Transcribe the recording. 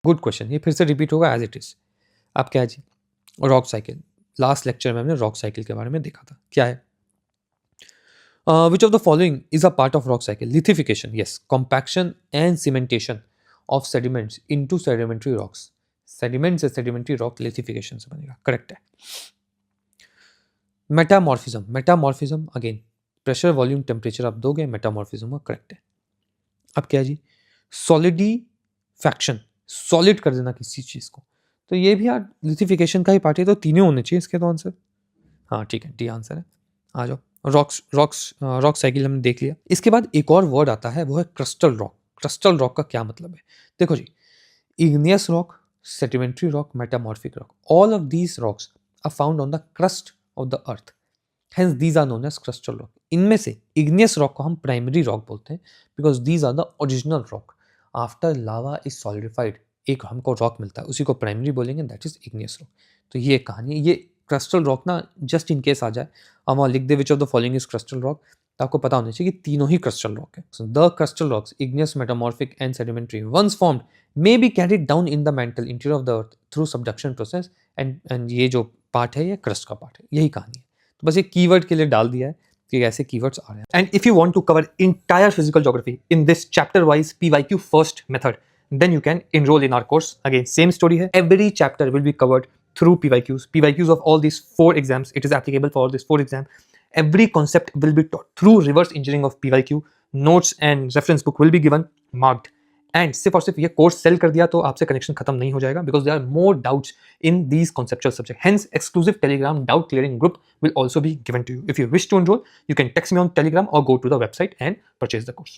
Good question, ये फिर से रिपीट होगा एज इट इज। अब क्या है जी, रॉक साइकिल। लास्ट लेक्चर में हमने रॉक साइकिल के बारे में देखा था। क्या है, which of the following is a part of rock cycle? Lithification, yes. Compaction and cementation of sediments into sedimentary rocks. Sediment से सेडिमेंट्री रॉक लिथिफिकेशन से बनेगा, करेक्ट है। Metamorphism, metamorphism again pressure volume temperature आप दोगे, metamorphism correct है। अब क्या है जी, सॉलिडिफैक्शन, सॉलिड कर देना किसी चीज को, तो ये भी यार लिथिफिकेशन का ही पार्ट है, तो तीनों होने चाहिए इसके तो आंसर। हाँ ठीक है, डी आंसर है। आ जाओ, रॉक साइकिल हमने देख लिया। इसके बाद एक और वर्ड आता है, वो है क्रिस्टल रॉक। क्रिस्टल रॉक का क्या मतलब है? देखो जी, igneous rock, sedimentary rock, metamorphic rock. All of these rocks are found on the crust of the earth. Hence these are known as crustal rock. इनमें से igneous rock को हम primary rock बोलते हैं because these are the original rock. After lava is solidified, एक हमको rock मिलता है, उसी को primary बोलेंगे, that is igneous rock. तो ये कहानी है। ये crustal rock ना just in case आ जाए, हम वहाँ लिख दे which of the following is crustal rock, तो आपको पता होना चाहिए कि तीनों ही crustal rock है। So the crustal rocks, igneous, metamorphic and sedimentary, once formed may be carried down in the mantle interior of the earth through subduction process and ये जो पार्ट है ये क्रस्ट का पार्ट है, यही कहानी है। तो बस ये कीवर्ड के लिए डाल दिया है कि ऐसे कीवर्ड्स आ रहे हैं। And if you want to cover entire physical geography in this chapter wise PYQ first method, then you can enroll in our course. Again, same story है, every chapter will be covered through PYQs of all these 4 exams. It is applicable for all these 4 exams. Every concept will be taught through reverse engineering of PYQ. Notes and reference book will be given marked. And सिर्फ और सिर्फ ये course cell कर दिया तो आपसे connection खत्म नहीं हो जाएगा, because there are more doubts in these conceptual subject. Hence exclusive Telegram doubt clearing group will also be given to you. If you wish to enroll, you can text me on Telegram or go to the website and purchase the course.